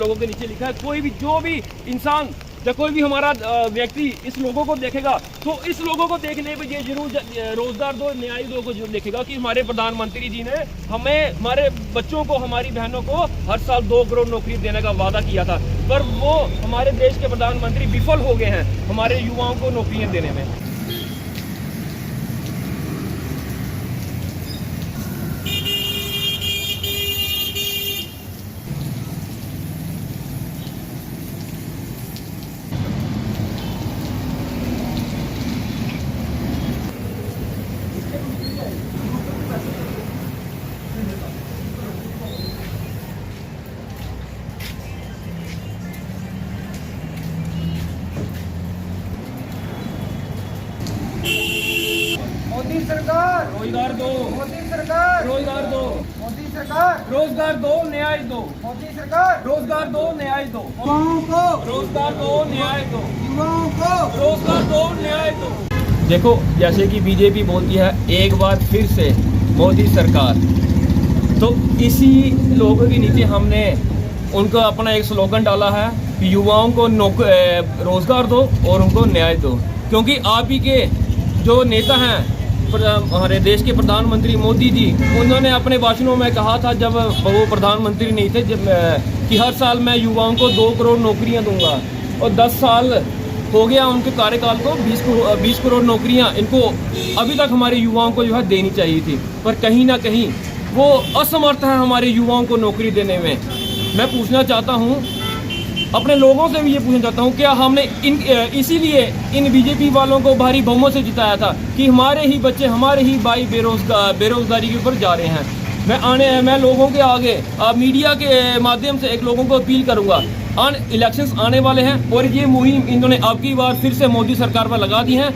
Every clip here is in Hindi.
लोगों के नीचे लिखा है। कोई भी जो भी इंसान जब कोई भी हमारा व्यक्ति इस लोगों को देखेगा तो इस लोगों को देखने पे ये जरूर रोजगार दो, न्याय दो को जरूर देखेगा कि हमारे प्रधानमंत्री जी ने हमें, हमारे बच्चों को, हमारी बहनों को हर साल 2 करोड़ नौकरी देने का वादा किया था, पर वो हमारे देश के प्रधानमंत्री विफल हो गए हैं हमारे युवाओं को नौकरियां देने में। मोदी सरकार रोजगार दो, मोदी सरकार रोजगार दो, मोदी सरकार रोजगार दो, न्याय दो, मोदी सरकार रोजगार दो, न्याय दो, युवाओं को रोजगार दो, न्याय दो, युवाओं को रोजगार दो, न्याय दो। देखो, जैसे कि बीजेपी बोलती है एक बार फिर से मोदी सरकार, तो इसी लोगों के नीचे हमने उनको अपना एक स्लोगन डाला है कि युवाओं को रोजगार दो और उनको न्याय दो, क्योंकि आप ही के जो नेता हैं हमारे देश के प्रधानमंत्री मोदी जी, उन्होंने अपने भाषणों में कहा था जब वो प्रधानमंत्री नहीं थे कि हर साल मैं युवाओं को 2 करोड़ नौकरियां दूंगा, और 10 साल हो गया उनके कार्यकाल को, 20 करोड़ नौकरियां इनको अभी तक हमारे युवाओं को जो है देनी चाहिए थी, पर कहीं ना कहीं वो असमर्थ है हमारे युवाओं को नौकरी देने में। मैं पूछना चाहता हूँ, अपने लोगों से भी ये पूछना चाहता हूँ, क्या हमने इसीलिए इन बीजेपी वालों को भारी बहुमत से जिताया था कि हमारे ही बच्चे, हमारे ही भाई बेरोजगारी के ऊपर जा रहे हैं। मैं लोगों के आगे मीडिया के माध्यम से एक लोगों को अपील करूंगा, इलेक्शंस आने वाले हैं और ये मुहिम इन्होंने अब की बार फिर से मोदी सरकार पर लगा दी है।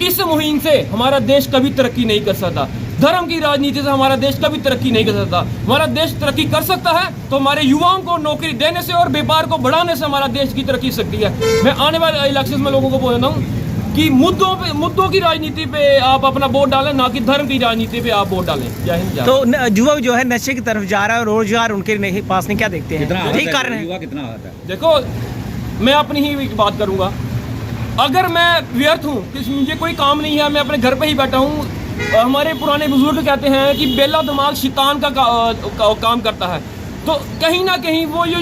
इस मुहिम से हमारा देश कभी तरक्की नहीं कर सकता, धर्म की राजनीति से हमारा देश कभी तरक्की नहीं कर सकता। हमारा देश तरक्की कर सकता है तो हमारे युवाओं को नौकरी देने से और व्यापार को बढ़ाने से हमारा देश की तरक्की सकती है। मैं आने वाले इलेक्शन में लोगों को बोलता हूँ कि मुद्दों की राजनीति पे आप अपना वोट डालें, ना कि धर्म की राजनीति पे आप वोट डालें। जय हिंद। तो युवा जो है नशे की तरफ जा रहा है, रोजगार उनके पास नहीं, क्या देखते हैं, ठीक कारण है? युवा कितना आता है? देखो, मैं अपनी ही बात करूंगा, अगर मैं व्यर्थ हूँ, मुझे कोई काम नहीं है, मैं अपने घर पे ही बैठा हूँ, हमारे पुराने बुजुर्ग कहते हैं कि बेला दिमाग शैतान का काम करता है, तो कहीं ना कहीं वो जो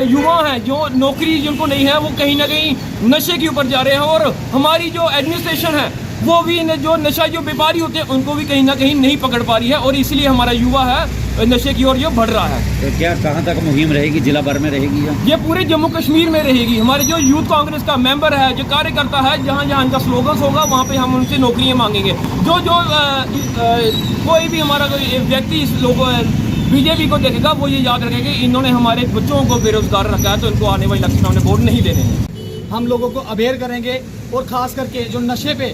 युवा हैं जो नौकरी जिनको नहीं है, वो कहीं ना कहीं नशे के ऊपर जा रहे हैं, और हमारी जो एडमिनिस्ट्रेशन है वो भी जो नशा जो व्यापारी होते हैं उनको भी कहीं ना कहीं नहीं पकड़ पा रही है, और इसलिए हमारा युवा है नशे की ओर जो बढ़ रहा है। तो क्या कहाँ तक मुहिम रहेगी, जिला भर में रहेगी या? ये पूरे जम्मू कश्मीर में रहेगी। हमारे जो यूथ कांग्रेस का मेंबर है, जो कार्यकर्ता है, जहाँ जहाँ इनका स्लोगन होगा वहाँ पे हम उनसे नौकरियाँ मांगेंगे। जो कोई भी हमारा व्यक्ति इस बीजेपी को देखेगा वो ये याद रखेगा कि इन्होंने हमारे बच्चों को बेरोजगार रखा है, तो इनको आने वाले इलेक्शन में वोट नहीं देने हैं। हम लोगों को अवेयर करेंगे, और खास करके जो नशे पे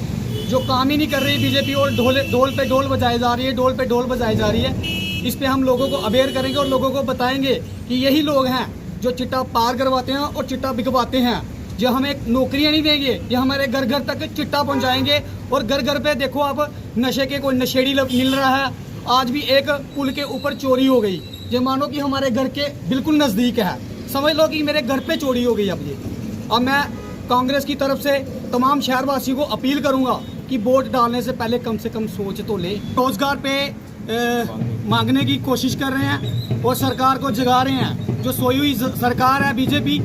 जो काम ही नहीं कर रही बीजेपी और ढोल पे ढोल बजाई जा रही है, ढोल पे ढोल बजाई जा रही है, इस पे हम लोगों को अवेयर करेंगे और लोगों को बताएंगे कि यही लोग हैं जो चिट्टा पार करवाते हैं और चिट्टा बिकवाते हैं, जो हमें नौकरियां नहीं देंगे, ये हमारे घर घर तक चिट्टा पहुंचाएंगे, और घर घर पे देखो आप नशे के कोई नशेड़ी मिल रहा है। आज भी एक पुल के ऊपर चोरी हो गई, जो मानो कि हमारे घर के बिल्कुल नज़दीक है, समझ लो कि मेरे घर पे चोरी हो गई। अब मैं कांग्रेस की तरफ से तमाम शहरवासियों को अपील करूंगा कि वोट डालने से कम सोच तो ले। रोजगार पे मांगने की कोशिश कर रहे हैं और सरकार को जगा रहे हैं। जो सोई हुई सरकार है बीजेपी,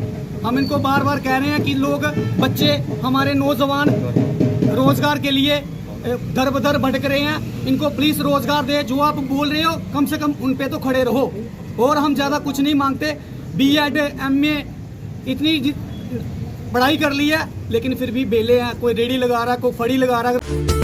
हम इनको बार बार कह रहे हैं कि लोग, बच्चे, हमारे नौजवान रोजगार के लिए दर बदर भटक रहे हैं, इनको प्लीज रोजगार दे। जो आप बोल रहे हो कम से कम उन पे तो खड़े रहो, और हम ज़्यादा कुछ नहीं मांगते। BEd MA इतनी पढ़ाई कर ली है, लेकिन फिर भी बेले हैं, कोई रेडी लगा रहा है, कोई फड़ी लगा रहा है।